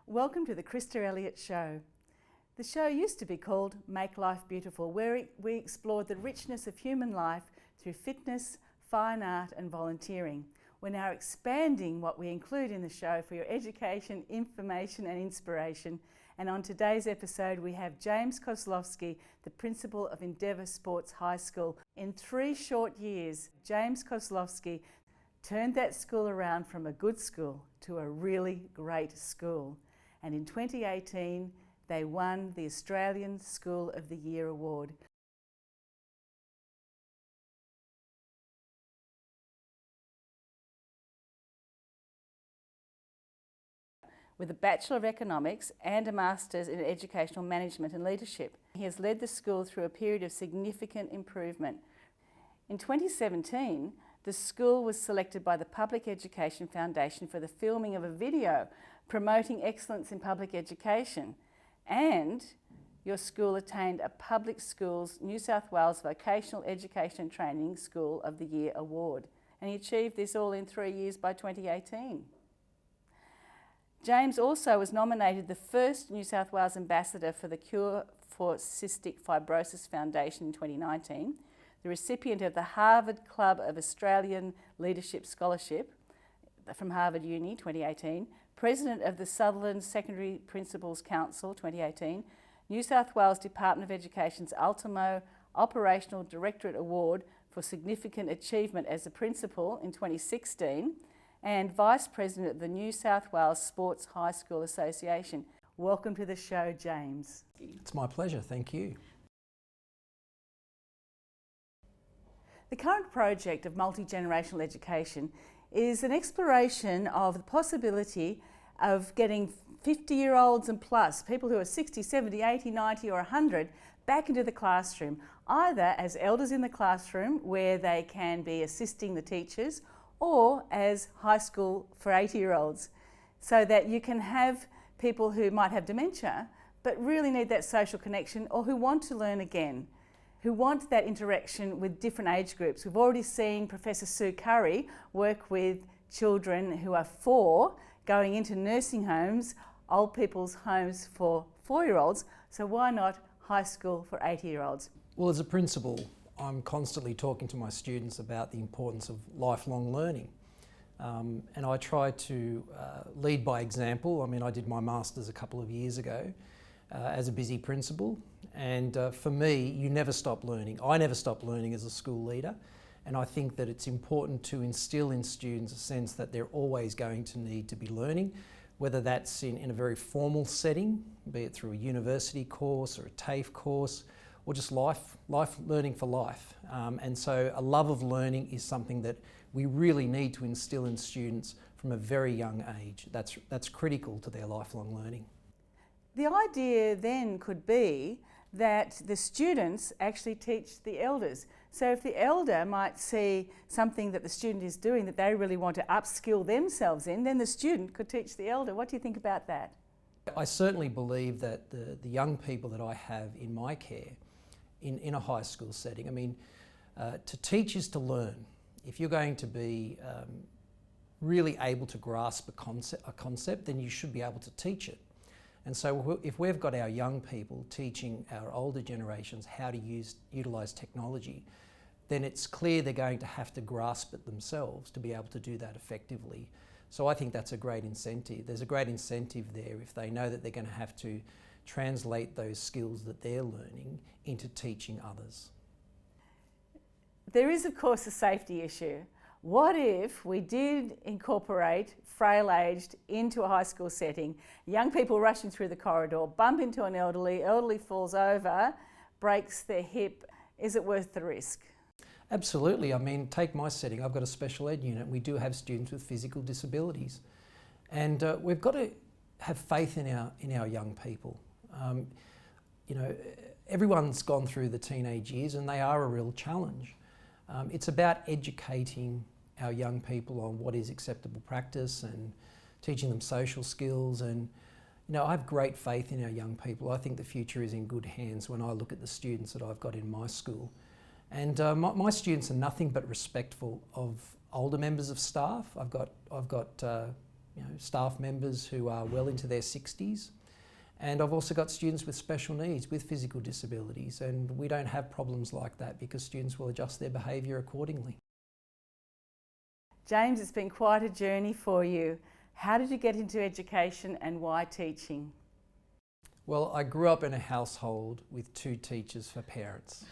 Welcome to the Krista Elliott Show. The show used to be called Make Life Beautiful, where we explored the richness of human life through fitness, fine art and volunteering. We're now expanding what we include in the show for your education, information and inspiration. And on today's episode we have James Kozlowski, the principal of Endeavour Sports High School. In 3 short years, James Kozlowski turned that school around from a good school to a really great school. And in 2018, they won the Australian School of the Year Award. With a Bachelor of Economics and a Master's in Educational Management and Leadership. He has led the school through a period of significant improvement. In 2017, the school was selected by the Public Education Foundation for the filming of a video promoting excellence in public education, and your school attained a Public Schools New South Wales Vocational Education and Training School of the Year Award, and he achieved this all in 3 years by 2018. James also was nominated the first New South Wales Ambassador for the Cure for Cystic Fibrosis Foundation in 2019, the recipient of the Harvard Club of Australian Leadership Scholarship from Harvard Uni 2018, President of the Sutherland Secondary Principals Council 2018, New South Wales Department of Education's Ultimo Operational Directorate Award for Significant Achievement as a Principal in 2016, and Vice President of the New South Wales Sports High School Association. Welcome to the show, James. It's my pleasure, thank you. The current project of multi-generational education is an exploration of the possibility of getting 50-year-olds and plus, people who are 60, 70, 80, 90 or 100, back into the classroom, either as elders in the classroom where they can be assisting the teachers, or as high school for 80-year-olds, so that you can have people who might have dementia but really need that social connection, or who want to learn again, who want that interaction with different age groups. We've already seen Professor Sue Curry work with children who are 4 going into nursing homes, old people's homes for 4-year-olds, so why not high school for 80-year-olds? Well, as a principal, I'm constantly talking to my students about the importance of lifelong learning. And I try to lead by example. I mean, I did my Masters a couple of years ago as a busy principal, and for me, you never stop learning. I never stopped learning as a school leader, and I think that it's important to instill in students a sense that they're always going to need to be learning, whether that's in a very formal setting, be it through a university course or a TAFE course, or just life learning for life. And so a love of learning is something that we really need to instill in students from a very young age. That's critical to their lifelong learning. The idea then could be that the students actually teach the elders. So if the elder might see something that the student is doing that they really want to upskill themselves in, then the student could teach the elder. What do you think about that? I certainly believe that the young people that I have in my care, in a high school setting, I mean, to teach is to learn. If you're going to be really able to grasp a concept, then you should be able to teach it. And so if we've got our young people teaching our older generations how to utilise technology, then it's clear they're going to have to grasp it themselves to be able to do that effectively. So I think that's a great incentive. There's a great incentive there if they know that they're going to have to translate those skills that they're learning into teaching others. There is, of course, a safety issue. What if we did incorporate frail-aged into a high school setting, young people rushing through the corridor, bump into an elderly falls over, breaks their hip? Is it worth the risk? Absolutely. I mean, take my setting. I've got a special ed unit. We do have students with physical disabilities, and we've got to have faith in our young people. You know, everyone's gone through the teenage years, and they are a real challenge. It's about educating our young people on what is acceptable practice and teaching them social skills. And you know, I have great faith in our young people. I think the future is in good hands when I look at the students that I've got in my school. And my students are nothing but respectful of older members of staff. I've got staff members who are well into their 60s. And I've also got students with special needs, with physical disabilities, and we don't have problems like that because students will adjust their behaviour accordingly. James, it's been quite a journey for you. How did you get into education and why teaching? Well, I grew up in a household with 2 teachers for parents.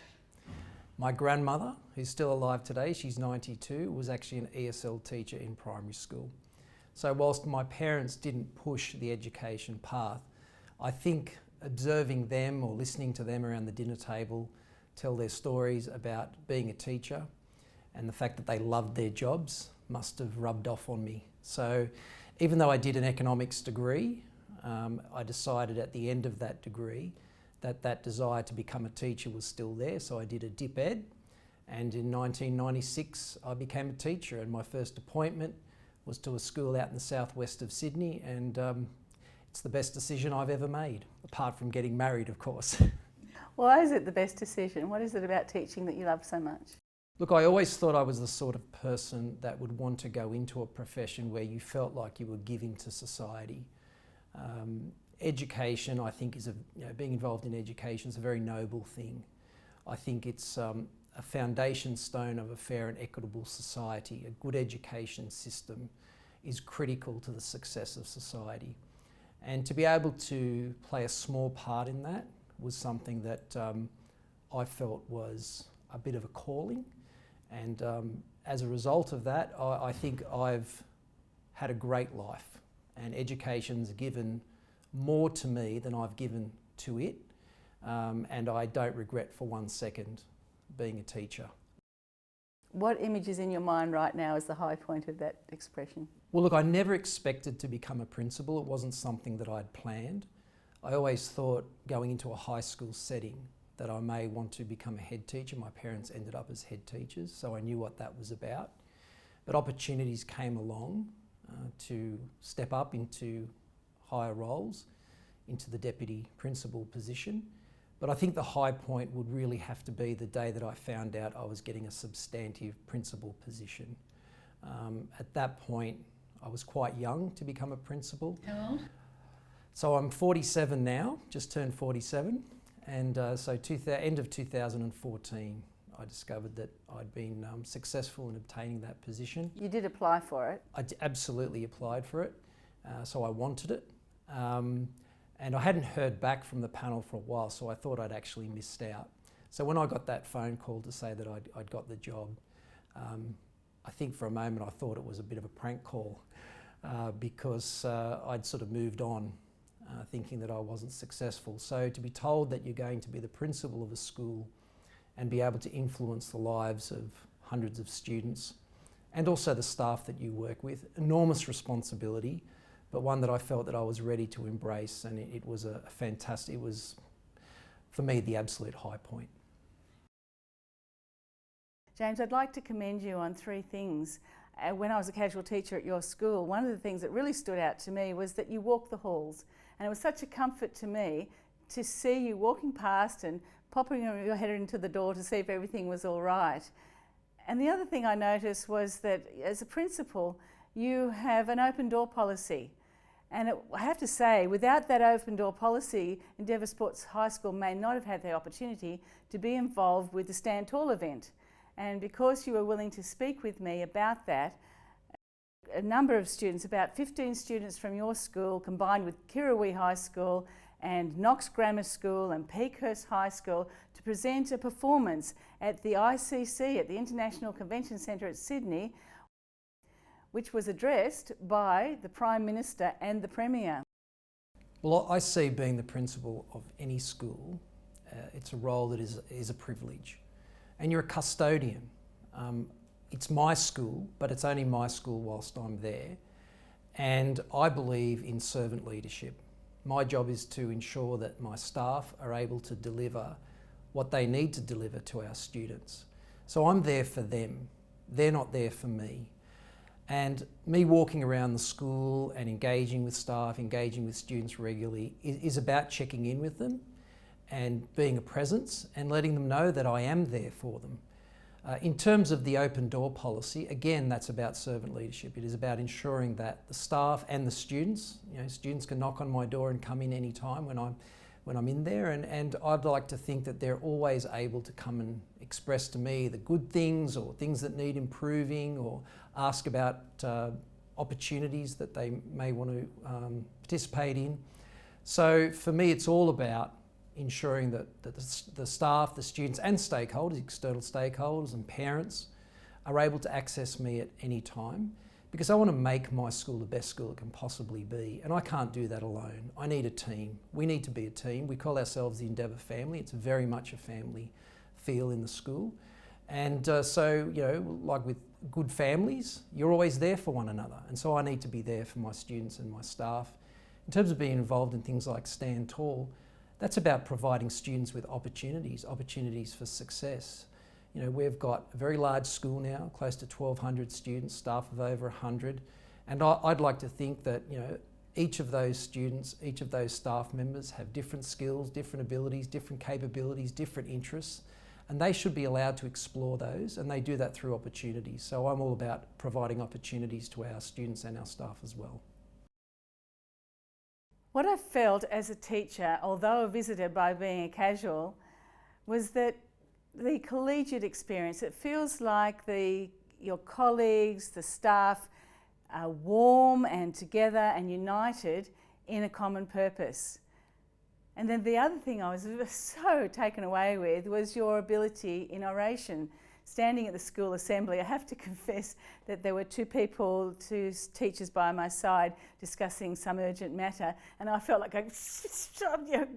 My grandmother, who's still alive today, she's 92, was actually an ESL teacher in primary school. So whilst my parents didn't push the education path, I think observing them or listening to them around the dinner table tell their stories about being a teacher and the fact that they loved their jobs must have rubbed off on me. So even though I did an economics degree, I decided at the end of that degree that desire to become a teacher was still there, so I did a dip ed, and in 1996 I became a teacher, and my first appointment was to a school out in the southwest of Sydney, and it's the best decision I've ever made, apart from getting married, of course. Why is it the best decision? What is it about teaching that you love so much? Look, I always thought I was the sort of person that would want to go into a profession where you felt like you were giving to society. Education, I think, being involved in education is a very noble thing. I think it's a foundation stone of a fair and equitable society. A good education system is critical to the success of society. And to be able to play a small part in that was something that I felt was a bit of a calling. And as a result of that, I think I've had a great life, and education's given more to me than I've given to it. And I don't regret for 1 second being a teacher. What image is in your mind right now as the high point of that expression? Well, look, I never expected to become a principal. It wasn't something that I'd planned. I always thought going into a high school setting that I may want to become a head teacher. My parents ended up as head teachers, so I knew what that was about. But opportunities came along to step up into higher roles, into the deputy principal position. But I think the high point would really have to be the day that I found out I was getting a substantive principal position. At that point, I was quite young to become a principal. How old? So I'm 47 now, just turned 47. And so end of 2014, I discovered that I'd been successful in obtaining that position. You did apply for it? I absolutely applied for it, so I wanted it. And I hadn't heard back from the panel for a while, so I thought I'd actually missed out. So when I got that phone call to say that I'd got the job, I think for a moment I thought it was a bit of a prank call because I'd sort of moved on thinking that I wasn't successful. So to be told that you're going to be the principal of a school and be able to influence the lives of hundreds of students and also the staff that you work with, enormous responsibility, but one that I felt that I was ready to embrace, and it was a fantastic, it was for me the absolute high point. James, I'd like to commend you on 3 things. When I was a casual teacher at your school, one of the things that really stood out to me was that you walk the halls. And it was such a comfort to me to see you walking past and popping your head into the door to see if everything was all right. And the other thing I noticed was that as a principal, you have an open door policy. And I have to say, without that open door policy, Endeavour Sports High School may not have had the opportunity to be involved with the Stand Tall event. And because you were willing to speak with me about that, a number of students, about 15 students from your school, combined with Kirrawee High School and Knox Grammar School and Peakhurst High School, to present a performance at the ICC, at the International Convention Centre at Sydney, which was addressed by the Prime Minister and the Premier. Well, I see being the principal of any school, it's a role that is a privilege. And you're a custodian. It's my school, but it's only my school whilst I'm there. And I believe in servant leadership. My job is to ensure that my staff are able to deliver what they need to deliver to our students. So I'm there for them. They're not there for me. And me walking around the school and engaging with staff, engaging with students regularly is about checking in with them and being a presence and letting them know that I am there for them. In terms of the open door policy, again, that's about servant leadership. It is about ensuring that the staff and the students, students can knock on my door and come in any time when I'm in there, and I'd like to think that they're always able to come and express to me the good things or things that need improving, or ask about opportunities that they may want to participate in. So for me, it's all about ensuring that the staff, the students and stakeholders, external stakeholders and parents, are able to access me at any time, because I want to make my school the best school it can possibly be, and I can't do that alone. I need a team. We need to be a team. We call ourselves the Endeavour family. It's very much a family feel in the school, and so like with good families, you're always there for one another, and so I need to be there for my students and my staff. In terms of being involved in things like Stand Tall, that's about providing students with opportunities for success. We've got a very large school now, close to 1,200 students, staff of over 100, and I'd like to think that each of those students, each of those staff members have different skills, different abilities, different capabilities, different interests, and they should be allowed to explore those, and they do that through opportunities. So I'm all about providing opportunities to our students and our staff as well. What I felt as a teacher, although a visitor by being a casual, was that the collegiate experience, it feels like your colleagues, the staff are warm and together and united in a common purpose. And then the other thing I was so taken away with was your ability in oration. Standing at the school assembly, I have to confess that there were two teachers by my side discussing some urgent matter, and I felt like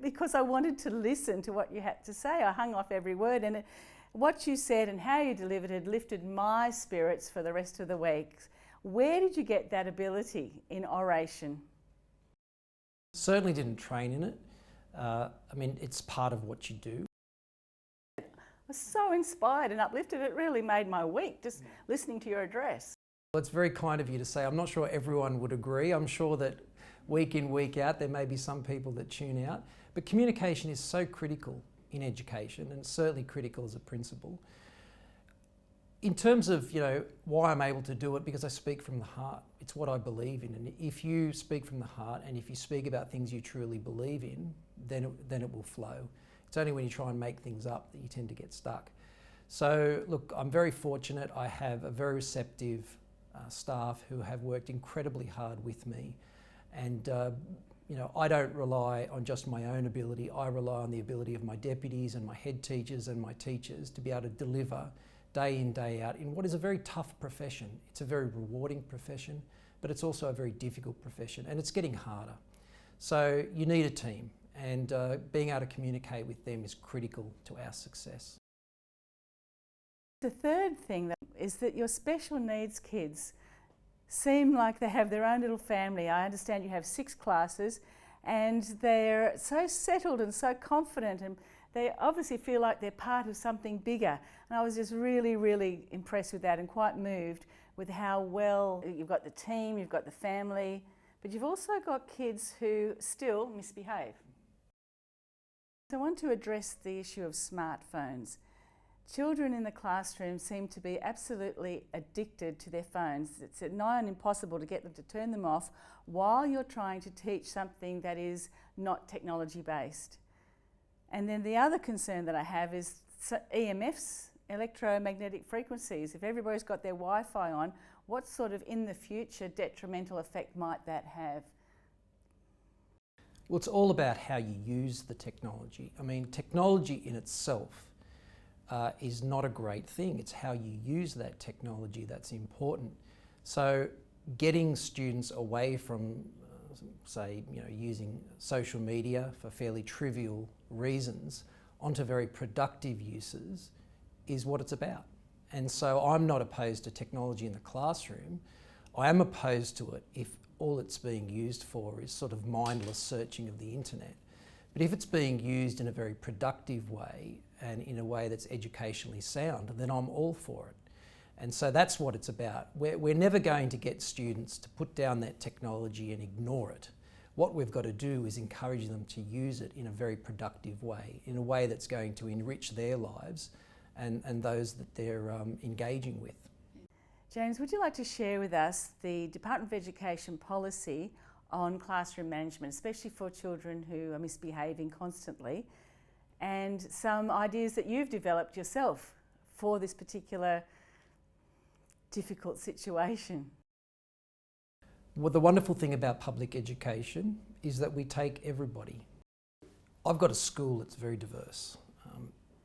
because I wanted to listen to what you had to say. I hung off every word, and what you said and how you delivered it lifted my spirits for the rest of the week. Where did you get that ability in oration? Certainly didn't train in it. It's part of what you do. I was so inspired and uplifted. It really made my week just listening to your address. Well, it's very kind of you to say. I'm not sure everyone would agree. I'm sure that week in, week out, there may be some people that tune out. But communication is so critical in education, and certainly critical as a principal. In terms of why I'm able to do it, because I speak from the heart. It's what I believe in, and if you speak from the heart and if you speak about things you truly believe in, then it will flow. It's only when you try and make things up that you tend to get stuck. So look, I'm very fortunate. I have a very receptive staff who have worked incredibly hard with me, and I don't rely on just my own ability. I rely on the ability of my deputies and my head teachers and my teachers to be able to deliver day in, day out in what is a very tough profession. It's a very rewarding profession, but it's also a very difficult profession, and it's getting harder. So you need a team, and being able to communicate with them is critical to our success. The third thing is that your special needs kids seem like they have their own little family. I understand you have 6 classes, and they're so settled and so confident, and they obviously feel like they're part of something bigger. And I was just really, really impressed with that and quite moved with how well you've got the team, you've got the family, but you've also got kids who still misbehave. So I want to address the issue of smartphones. Children in the classroom seem to be absolutely addicted to their phones. It's nigh on impossible to get them to turn them off while you're trying to teach something that is not technology based. And then the other concern that I have is EMFs, electromagnetic frequencies. If everybody's got their Wi-Fi on, what sort of in the future detrimental effect might that have? Well, it's all about how you use the technology. Technology in itself is not a great thing. It's how you use that technology that's important. So getting students away from, using social media for fairly trivial reasons onto very productive uses is what it's about. And so I'm not opposed to technology in the classroom. I am opposed to it if all it's being used for is sort of mindless searching of the internet. But if it's being used in a very productive way and in a way that's educationally sound, then I'm all for it. And so that's what it's about. We're never going to get students to put down that technology and ignore it. What we've got to do is encourage them to use it in a very productive way, in a way that's going to enrich their lives and those that they're engaging with. James, would you like to share with us the Department of Education policy on classroom management, especially for children who are misbehaving constantly, and some ideas that you've developed yourself for this particular difficult situation? Well, the wonderful thing about public education is that we take everybody. I've got a school that's very diverse.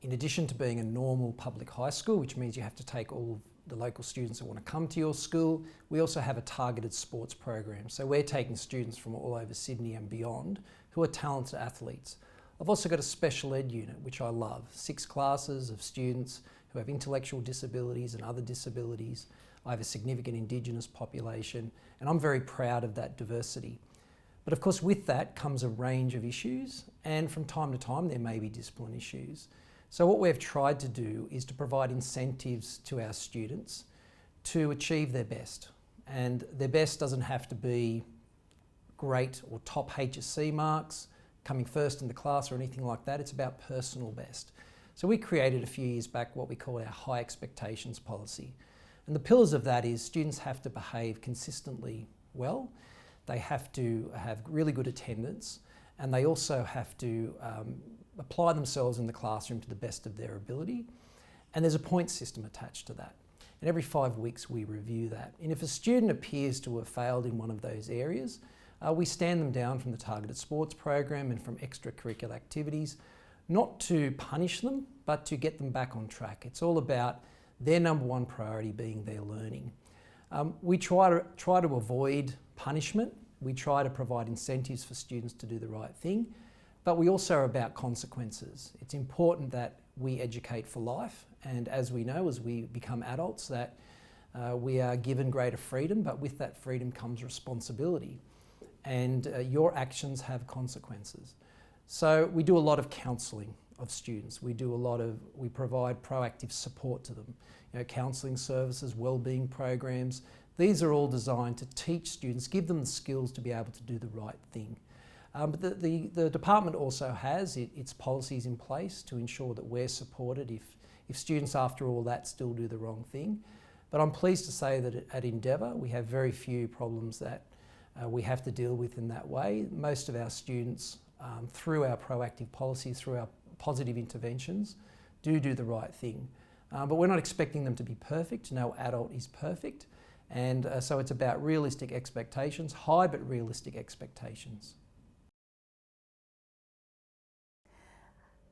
In addition to being a normal public high school, which means you have to take all the local students that want to come to your school, we also have a targeted sports program. So we're taking students from all over Sydney and beyond who are talented athletes. I've also got a special ed unit, which I love. 6 classes of students who have intellectual disabilities and other disabilities. I have a significant Indigenous population, and I'm very proud of that diversity. But of course, with that comes a range of issues, and from time to time there may be discipline issues. So what we've tried to do is to provide incentives to our students to achieve their best. And their best doesn't have to be great or top HSC marks, coming first in the class or anything like that. It's about personal best. So we created a few years back what we call our high expectations policy. And the pillars of that is students have to behave consistently well, they have to have really good attendance, and they also have to apply themselves in the classroom to the best of their ability. And there's a point system attached to that. And every 5 weeks we review that. And if a student appears to have failed in one of those areas, we stand them down from the targeted sports program and from extracurricular activities, not to punish them, but to get them back on track. It's all about their number one priority being their learning. We try to avoid punishment. We try to provide incentives for students to do the right thing, but we also are about consequences. It's important that we educate for life, and as we know, as we become adults, that we are given greater freedom, but with that freedom comes responsibility, and your actions have consequences. So we do a lot of counselling of students. We provide proactive support to them. Counselling services, wellbeing programs. These are all designed to teach students, give them the skills to be able to do the right thing. But the department also has its policies in place to ensure that we're supported if students, after all that, still do the wrong thing. But I'm pleased to say that at Endeavour we have very few problems that we have to deal with in that way. Most of our students, through our proactive policies, through our positive interventions, do the right thing. But we're not expecting them to be perfect. No adult is perfect. And so it's about realistic expectations, high but realistic expectations.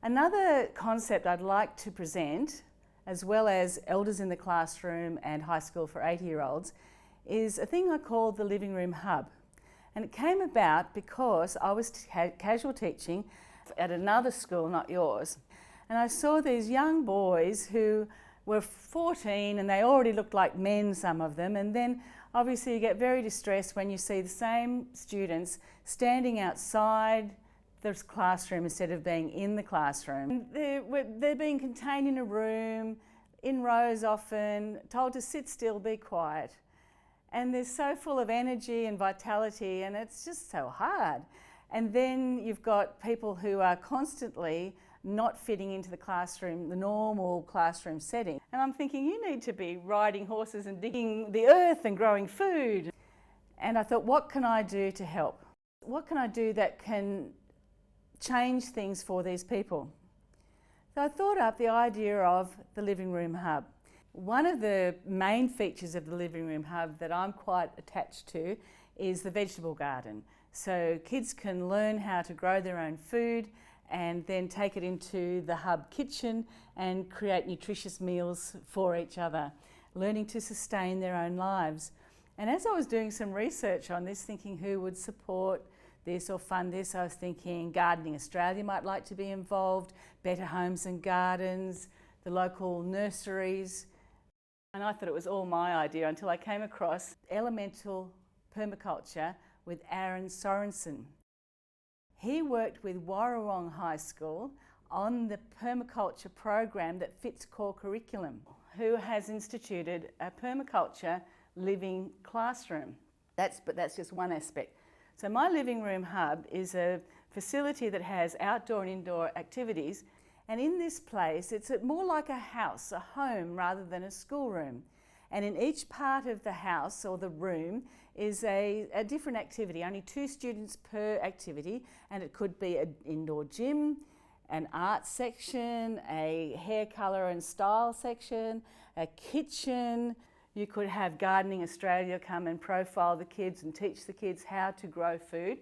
Another concept I'd like to present, as well as Elders in the Classroom and High School for 80-year-olds, is a thing I call the Living Room Hub. And it came about because I was casual teaching at another school, not yours, and I saw these young boys who were 14 and they already looked like men, some of them, and then obviously you get very distressed when you see the same students standing outside the classroom instead of being in the classroom. They're being contained in a room, in rows often, told to sit still, be quiet. And they're so full of energy and vitality, and it's just so hard. And then you've got people who are constantly not fitting into the classroom, the normal classroom setting. And I'm thinking, you need to be riding horses and digging the earth and growing food. And I thought, what can I do to help? What can I do that can change things for these people? So I thought up the idea of the Living Room Hub. One of the main features of the Living Room Hub that I'm quite attached to is the vegetable garden. So kids can learn how to grow their own food and then take it into the hub kitchen and create nutritious meals for each other, learning to sustain their own lives. And as I was doing some research on this, thinking who would support this or fund this, I was thinking Gardening Australia might like to be involved, Better Homes and Gardens, the local nurseries. And I thought it was all my idea until I came across elemental permaculture with Aaron Sorensen. He worked with Warrawong High School on the permaculture program that fits core curriculum, who has instituted a permaculture living classroom. But that's just one aspect. So my Living Room Hub is a facility that has outdoor and indoor activities, And in this place, it's more like a house, a home, rather than a schoolroom. And in each part of the house or the room is a different activity, only 2 students per activity, and it could be an indoor gym, an art section, a hair colour and style section, a kitchen. You could have Gardening Australia come and profile the kids and teach the kids how to grow food,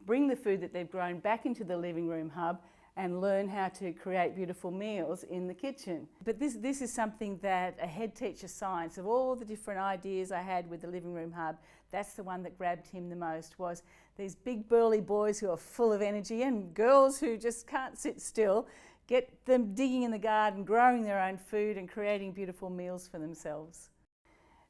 bring the food that they've grown back into the living room hub and learn how to create beautiful meals in the kitchen. But this is something that a head teacher science, of all the different ideas I had with the living room hub, that's the one that grabbed him the most, was these big burly boys who are full of energy and girls who just can't sit still, get them digging in the garden, growing their own food and creating beautiful meals for themselves.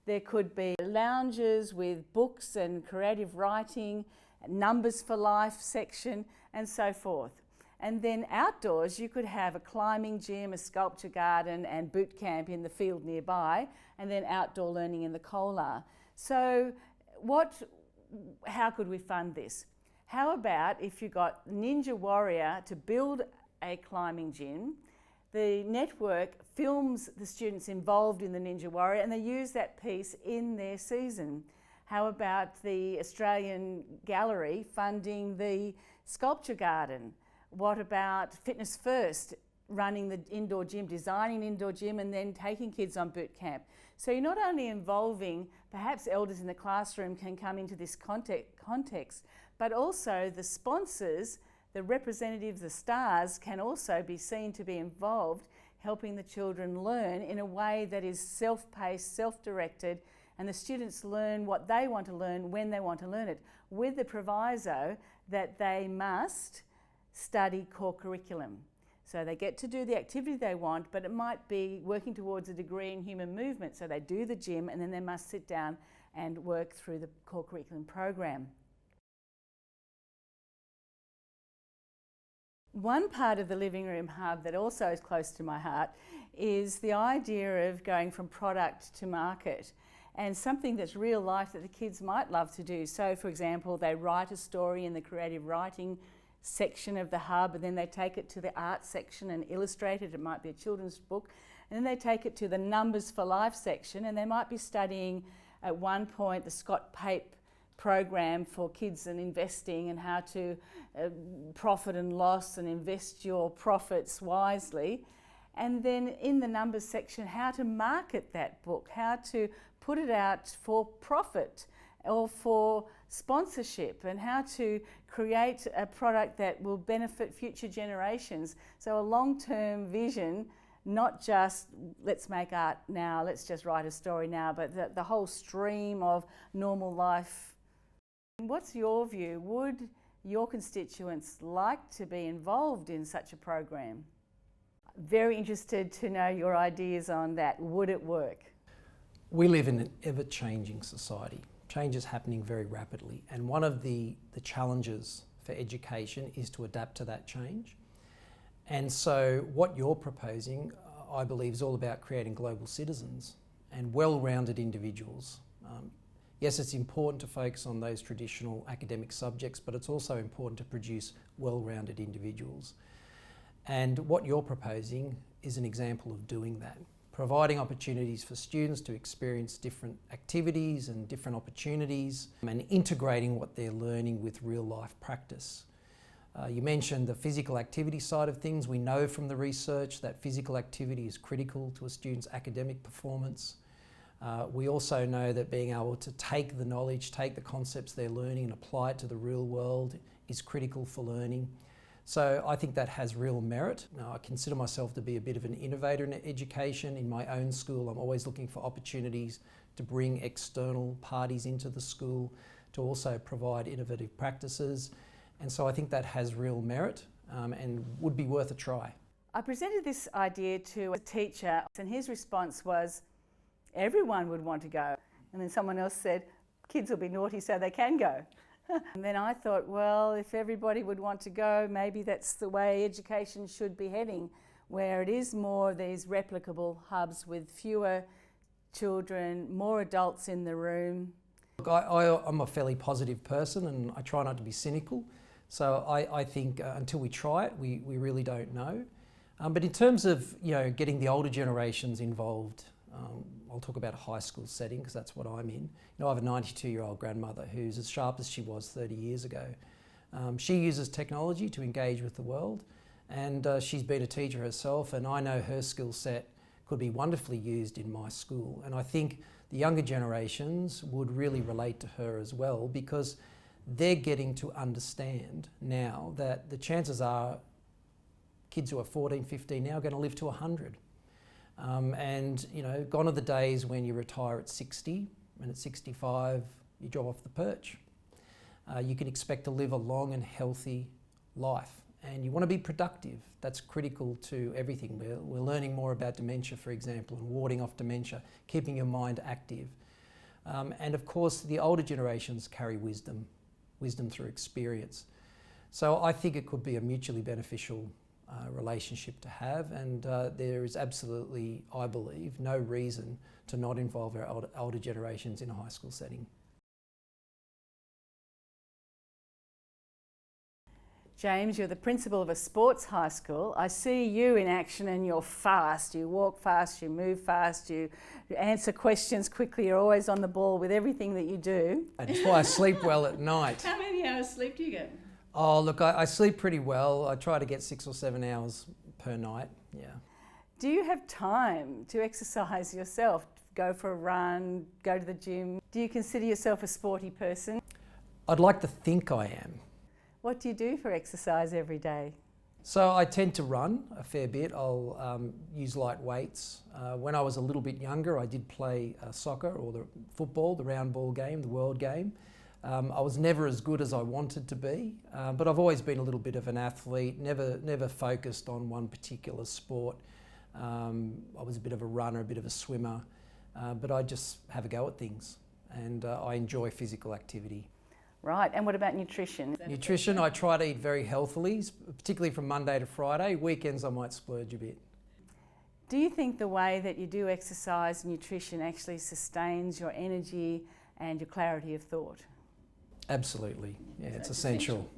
There could be lounges with books and creative writing, numbers for life section and so forth. And then outdoors, you could have a climbing gym, a sculpture garden and boot camp in the field nearby, and then outdoor learning in the Kolar. So how could we fund this? How about if you got Ninja Warrior to build a climbing gym, the network films the students involved in the Ninja Warrior and they use that piece in their season. How about the Australian Gallery funding the sculpture garden? What about Fitness First, running the indoor gym, designing an indoor gym and then taking kids on boot camp? So you're not only involving, perhaps elders in the classroom can come into this context, but also the sponsors, the representatives, the stars can also be seen to be involved, helping the children learn in a way that is self-paced, self-directed, and the students learn what they want to learn when they want to learn it, with the proviso that they must study core curriculum. So they get to do the activity they want, but it might be working towards a degree in human movement. So they do the gym and then they must sit down and work through the core curriculum program. One part of the living room hub that also is close to my heart is the idea of going from product to market, and something that's real life that the kids might love to do. So for example, they write a story in the creative writing section of the hub, and then they take it to the art section and illustrate it. It might be a children's book, and then they take it to the numbers for life section, and they might be studying at one point the Scott Pape program for kids and investing and how to profit and loss and invest your profits wisely. And then in the numbers section, how to market that book, how to put it out for profit or for sponsorship, and how to create a product that will benefit future generations. So a long-term vision, not just let's make art now, let's just write a story now, but the whole stream of normal life. What's your view? Would your constituents like to be involved in such a program? Very interested to know your ideas on that. Would it work? We live in an ever-changing society. Change is happening very rapidly, and one of the challenges for education is to adapt to that change. And so what you're proposing, I believe, is all about creating global citizens and well-rounded individuals. Yes, it's important to focus on those traditional academic subjects, but it's also important to produce well-rounded individuals. And what you're proposing is an example of doing that, providing opportunities for students to experience different activities and different opportunities, and integrating what they're learning with real-life practice. You mentioned the physical activity side of things. We know from the research that physical activity is critical to a student's academic performance. We also know that being able to take the knowledge, take the concepts they're learning and apply it to the real world is critical for learning. So I think that has real merit. Now, I consider myself to be a bit of an innovator in education. In my own school, I'm always looking for opportunities to bring external parties into the school to also provide innovative practices. And so I think that has real merit and would be worth a try. I presented this idea to a teacher and his response was, everyone would want to go. And then someone else said, kids will be naughty so they can go. And then I thought, well, if everybody would want to go, maybe that's the way education should be heading, where it is more these replicable hubs with fewer children, more adults in the room. Look, I'm a fairly positive person and I try not to be cynical. So I think until we try it, we really don't know. But in terms of getting the older generations involved, I'll talk about a high school setting because that's what I'm in. I have a 92-year-old grandmother who's as sharp as she was 30 years ago. She uses technology to engage with the world, and she's been a teacher herself, and I know her skill set could be wonderfully used in my school. And I think the younger generations would really relate to her as well, because they're getting to understand now that the chances are kids who are 14, 15 now are going to live to 100. And gone are the days when you retire at 60 and at 65 you drop off the perch. You can expect to live a long and healthy life, and you want to be productive. That's critical to everything. We're learning more about dementia, for example, and warding off dementia, keeping your mind active. And of course, the older generations carry wisdom through experience. So I think it could be a mutually beneficial relationship to have, and there is absolutely, I believe, no reason to not involve our older generations in a high school setting. James, you're the principal of a sports high school. I see you in action and you're fast. You walk fast, you move fast, you answer questions quickly, you're always on the ball with everything that you do. That's why I sleep well at night. How many hours sleep do you get? Oh, look, I sleep pretty well. I try to get 6 or 7 hours per night, yeah. Do you have time to exercise yourself? Go for a run, go to the gym? Do you consider yourself a sporty person? I'd like to think I am. What do you do for exercise every day? So I tend to run a fair bit. I'll use light weights. When I was a little bit younger, I did play soccer or the football, the round ball game, the world game. I was never as good as I wanted to be, but I've always been a little bit of an athlete, never focused on one particular sport. I was a bit of a runner, a bit of a swimmer, but I just have a go at things, and I enjoy physical activity. Right, and what about nutrition? Nutrition, I try to eat very healthily, particularly from Monday to Friday. Weekends I might splurge a bit. Do you think the way that you do exercise and nutrition actually sustains your energy and your clarity of thought? Absolutely, yeah, it's essential.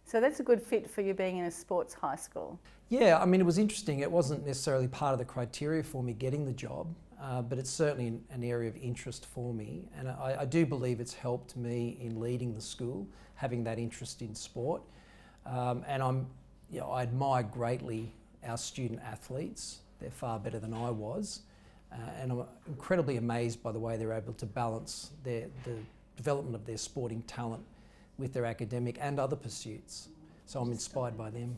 So that's a good fit for you being in a sports high school. Yeah, I mean, it was interesting. It wasn't necessarily part of the criteria for me getting the job, but it's certainly an area of interest for me. And I do believe it's helped me in leading the school, having that interest in sport. And I admire greatly our student athletes. They're far better than I was. And I'm incredibly amazed by the way they're able to balance the development of their sporting talent with their academic and other pursuits. So I'm inspired by them.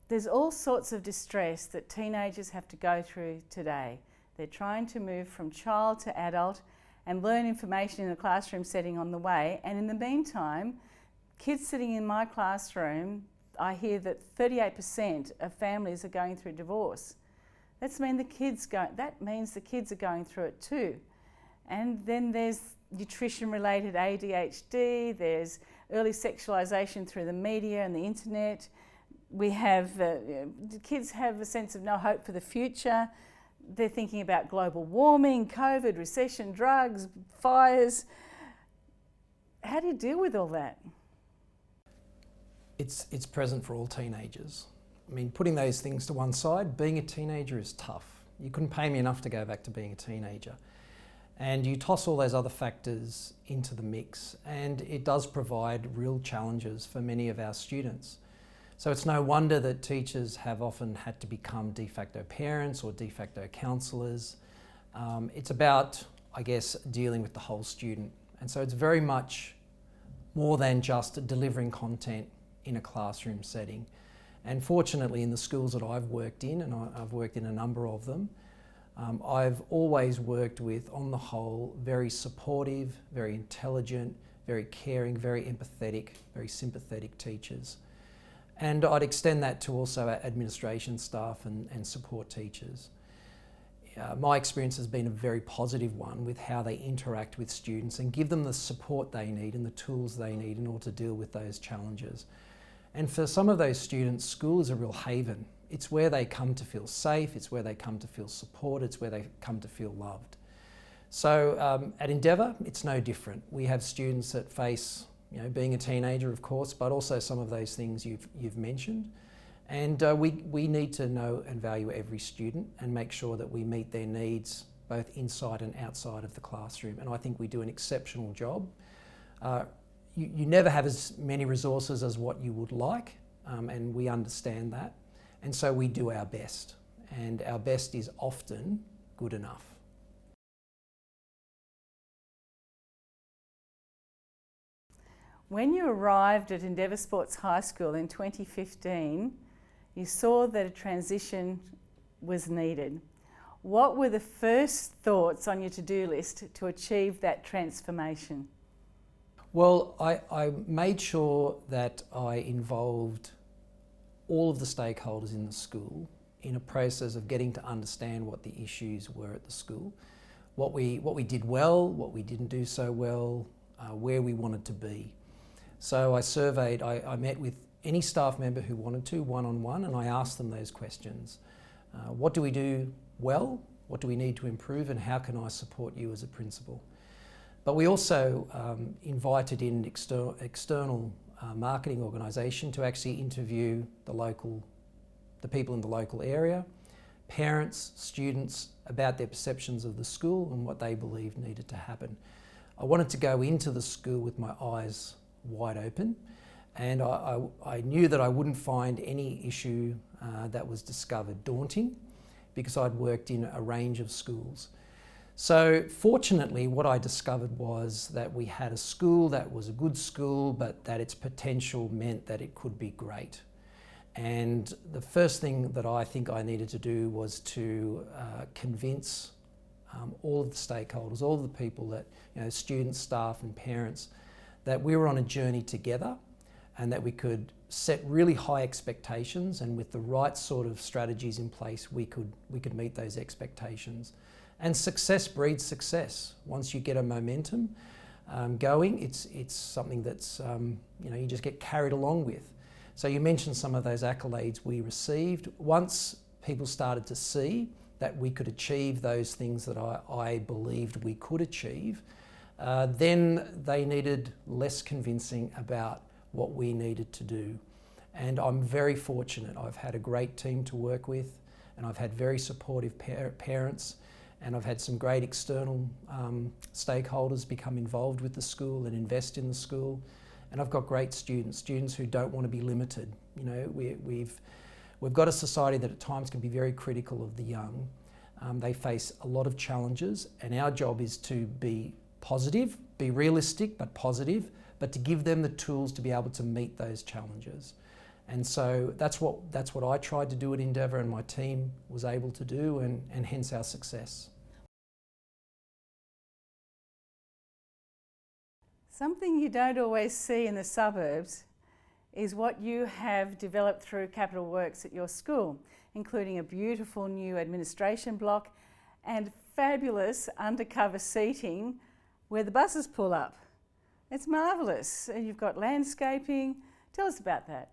There's all sorts of distress that teenagers have to go through today. They're trying to move from child to adult and learn information in a classroom setting on the way. And in the meantime, kids sitting in my classroom, I hear that 38% of families are going through divorce. That means the kids are going through it too. And then there's nutrition-related ADHD, there's early sexualisation through the media and the internet. We have, kids have a sense of no hope for the future. They're thinking about global warming, COVID, recession, drugs, fires. How do you deal with all that? It's present for all teenagers. I mean, putting those things to one side, being a teenager is tough. You couldn't pay me enough to go back to being a teenager. And you toss all those other factors into the mix, and it does provide real challenges for many of our students. So it's no wonder that teachers have often had to become de facto parents or de facto counsellors. It's about, I guess, dealing with the whole student. And so it's very much more than just delivering content in a classroom setting. And fortunately, in the schools that I've worked in, and I've worked in a number of them, I've always worked with, on the whole, very supportive, very intelligent, very caring, very empathetic, very sympathetic teachers. And I'd extend that to also our administration staff and support teachers. My experience has been a very positive one with how they interact with students and give them the support they need and the tools they need in order to deal with those challenges. And for some of those students, school is a real haven. It's where they come to feel safe, it's where they come to feel supported, it's where they come to feel loved. So at Endeavour, it's no different. We have students that face being a teenager, of course, but also some of those things you've mentioned. And we need to know and value every student and make sure that we meet their needs both inside and outside of the classroom. And I think we do an exceptional job. You never have as many resources as what you would like, and we understand that. And so we do our best, and our best is often good enough. When you arrived at Endeavour Sports High School in 2015, you saw that a transition was needed. What were the first thoughts on your to-do list to achieve that transformation? Well, I made sure that I involved all of the stakeholders in the school in a process of getting to understand what the issues were at the school, what we did well, what we didn't do so well, where we wanted to be. So I met with any staff member who wanted to, one-on-one, and I asked them those questions. What do we do well? What do we need to improve? And how can I support you as a principal? But we also invited in an external marketing organisation to actually interview the people in the local area, parents, students, about their perceptions of the school and what they believed needed to happen. I wanted to go into the school with my eyes wide open, and I knew that I wouldn't find any issue that was discovered daunting, because I'd worked in a range of schools. So fortunately, what I discovered was that we had a school that was a good school, but that its potential meant that it could be great. And the first thing that I think I needed to do was to convince all of the stakeholders, all of the people that, students, staff and parents, that we were on a journey together and that we could set really high expectations, and with the right sort of strategies in place, we could meet those expectations. And success breeds success. Once you get a momentum going, it's something that's you just get carried along with. So you mentioned some of those accolades we received. Once people started to see that we could achieve those things that I believed we could achieve, then they needed less convincing about what we needed to do. And I'm very fortunate. I've had a great team to work with, and I've had very supportive parents, and I've had some great external stakeholders become involved with the school and invest in the school. And I've got great students who don't want to be limited. We've got a society that at times can be very critical of the young. They face a lot of challenges, and our job is to be positive, be realistic but positive, but to give them the tools to be able to meet those challenges. And so that's what I tried to do at Endeavour, and my team was able to do, and hence our success. Something you don't always see in the suburbs is what you have developed through capital works at your school, including a beautiful new administration block and fabulous undercover seating where the buses pull up. It's marvellous. And you've got landscaping. Tell us about that.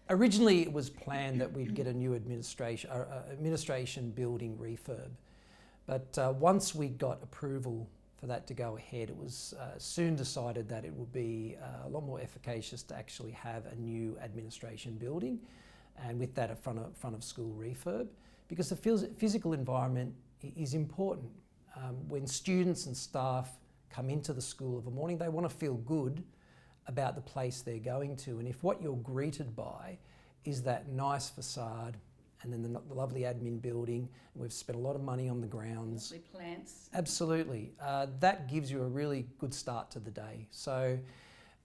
Originally, it was planned that we'd get a new administration building refurb. But once we got approval for that to go ahead, it was soon decided that it would be a lot more efficacious to actually have a new administration building, and with that a front of school refurb, because the physical environment is important. When students and staff come into the school of a morning, they want to feel good about the place they're going to, and if what you're greeted by is that nice facade and then the lovely admin building, and we've spent a lot of money on the grounds. Lovely plants. Absolutely. That gives you a really good start to the day. So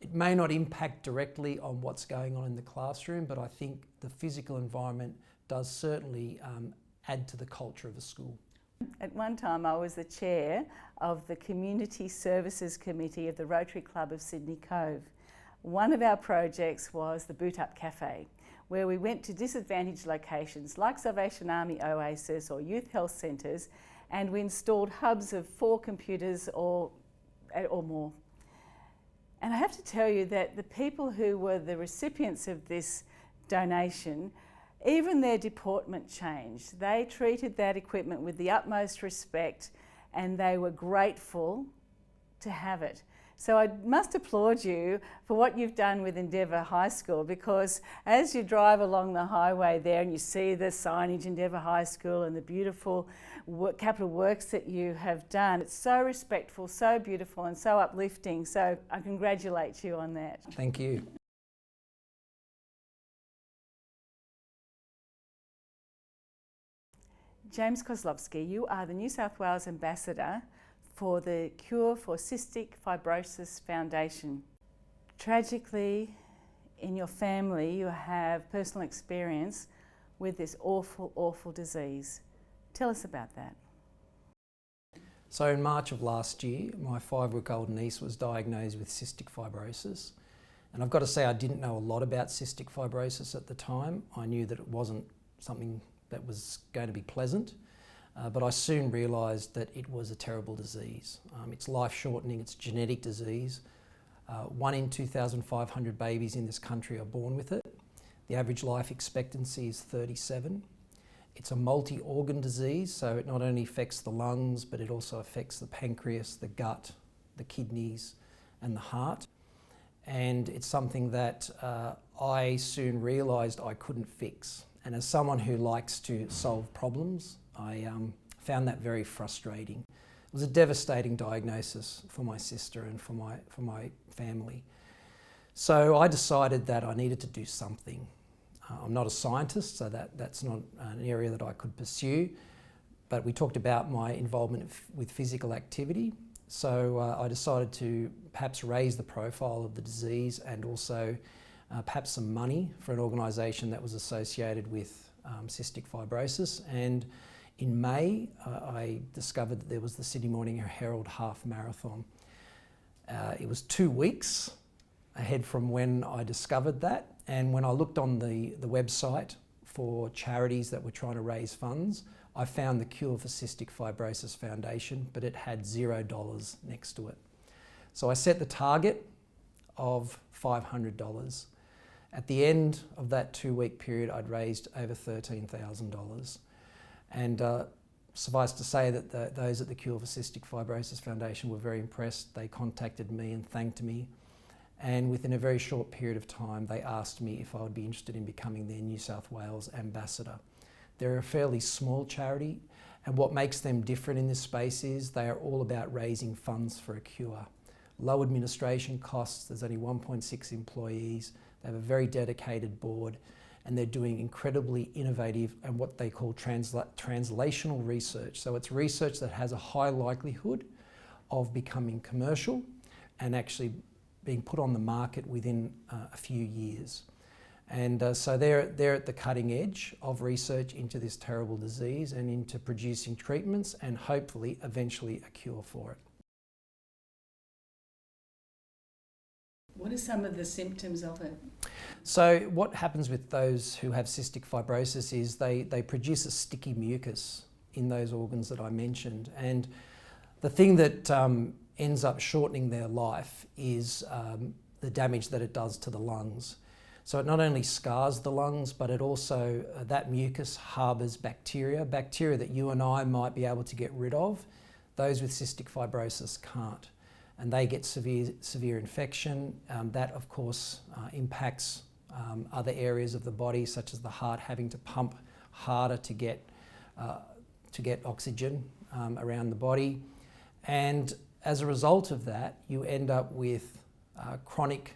it may not impact directly on what's going on in the classroom, but I think the physical environment does certainly add to the culture of a school. At one time I was the chair of the Community Services Committee of the Rotary Club of Sydney Cove. One of our projects was the Boot Up Cafe, where we went to disadvantaged locations like Salvation Army Oasis or youth health centres, and we installed hubs of 4 computers or more. And I have to tell you that the people who were the recipients of this donation, even their deportment changed. They treated that equipment with the utmost respect, and they were grateful to have it. So I must applaud you for what you've done with Endeavour High School, because as you drive along the highway there and you see the signage Endeavour High School and the beautiful capital works that you have done, it's so respectful, so beautiful and so uplifting. So I congratulate you on that. Thank you. James Kozlowski, you are the New South Wales Ambassador for the Cure for Cystic Fibrosis Foundation. Tragically, in your family, you have personal experience with this awful, awful disease. Tell us about that. So in March of last year, my 5-week-old niece was diagnosed with cystic fibrosis. And I've got to say, I didn't know a lot about cystic fibrosis at the time. I knew that it wasn't something that was going to be pleasant, but I soon realised that it was a terrible disease. It's life-shortening, it's a genetic disease. 1 in 2,500 babies in this country are born with it. The average life expectancy is 37. It's a multi-organ disease, so it not only affects the lungs, but it also affects the pancreas, the gut, the kidneys, and the heart. And it's something that I soon realised I couldn't fix. And as someone who likes to solve problems, I found that very frustrating. It was a devastating diagnosis for my sister and for my family. So I decided that I needed to do something. I'm not a scientist, so that's not an area that I could pursue, but we talked about my involvement with physical activity. So I decided to perhaps raise the profile of the disease and also perhaps some money for an organisation that was associated with cystic fibrosis. And in May, I discovered that there was the Sydney Morning Herald Half Marathon. It was 2 weeks ahead from when I discovered that. And when I looked on the website for charities that were trying to raise funds, I found the Cure for Cystic Fibrosis Foundation, but it had $0 next to it. So I set the target of $500. At the end of that 2-week period, I'd raised over $13,000. And suffice to say that those at the Cure for Cystic Fibrosis Foundation were very impressed. They contacted me and thanked me. And within a very short period of time, they asked me if I would be interested in becoming their New South Wales ambassador. They're a fairly small charity, and what makes them different in this space is they are all about raising funds for a cure. Low administration costs, there's only 1.6 employees, they have a very dedicated board, and they're doing incredibly innovative and what they call translational research. So it's research that has a high likelihood of becoming commercial and actually being put on the market within a few years. And so they're at the cutting edge of research into this terrible disease and into producing treatments and hopefully eventually a cure for it. What are some of the symptoms of it? So what happens with those who have cystic fibrosis is they produce a sticky mucus in those organs that I mentioned. And the thing that ends up shortening their life is the damage that it does to the lungs. So it not only scars the lungs, but it also, that mucus harbours bacteria that you and I might be able to get rid of. Those with cystic fibrosis can't. And they get severe infection. That, of course, impacts other areas of the body, such as the heart having to pump harder to get oxygen around the body. And as a result of that, you end up with chronic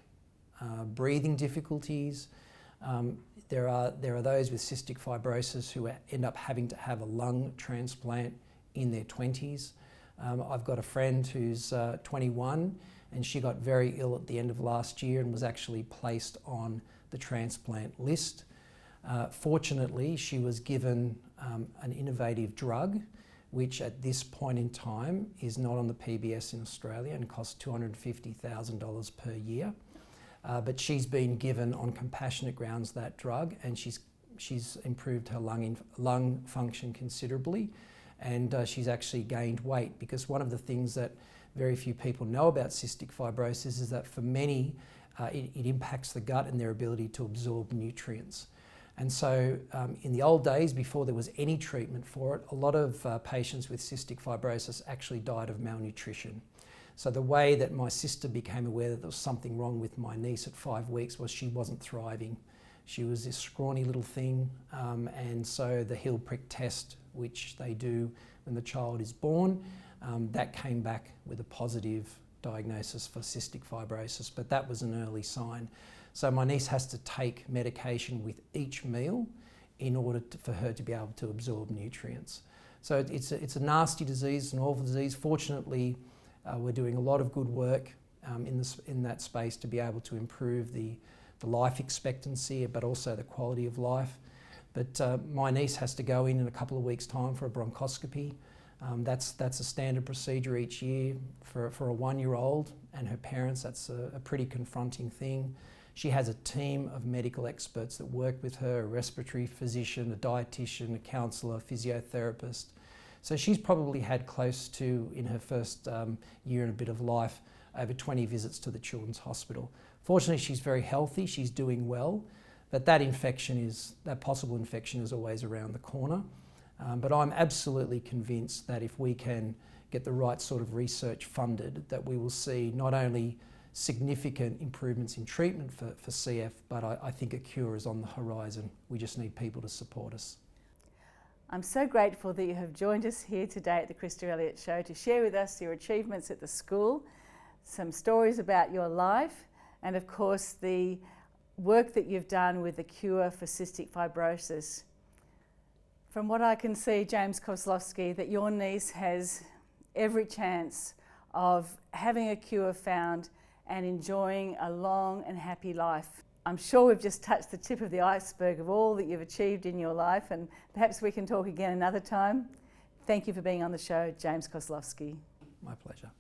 breathing difficulties. There are those with cystic fibrosis who end up having to have a lung transplant in their 20s. I've got a friend who's 21 and she got very ill at the end of last year and was actually placed on the transplant list. Fortunately, she was given an innovative drug which at this point in time is not on the PBS in Australia and costs $250,000 per year. But she's been given on compassionate grounds that drug, and she's improved her lung function considerably, and she's actually gained weight, because one of the things that very few people know about cystic fibrosis is that for many it impacts the gut and their ability to absorb nutrients. And so in the old days, before there was any treatment for it, a lot of patients with cystic fibrosis actually died of malnutrition. So the way that my sister became aware that there was something wrong with my niece at 5 weeks was she wasn't thriving. She was this scrawny little thing, and so the heel prick test, which they do when the child is born, that came back with a positive diagnosis for cystic fibrosis, but that was an early sign. So my niece has to take medication with each meal in order for her to be able to absorb nutrients. So it's a nasty disease, an awful disease. Fortunately, we're doing a lot of good work in that space to be able to improve the life expectancy, but also the quality of life. But my niece has to go in a couple of weeks' time for a bronchoscopy. That's a standard procedure each year for a 1-year-old and her parents. That's a pretty confronting thing. She has a team of medical experts that work with her, a respiratory physician, a dietitian, a counsellor, a physiotherapist. So she's probably had close to, in her first year and a bit of life, over 20 visits to the Children's Hospital. Fortunately, she's very healthy, she's doing well, but that possible infection is always around the corner. But I'm absolutely convinced that if we can get the right sort of research funded, that we will see not only significant improvements in treatment for CF, but I think a cure is on the horizon. We just need people to support us. I'm so grateful that you have joined us here today at the Krista Elliott Show to share with us your achievements at the school, some stories about your life, and of course the work that you've done with the cure for cystic fibrosis. From what I can see, James Kozlowski, that your niece has every chance of having a cure found and enjoying a long and happy life. I'm sure we've just touched the tip of the iceberg of all that you've achieved in your life, and perhaps we can talk again another time. Thank you for being on the show, James Kozlowski. My pleasure.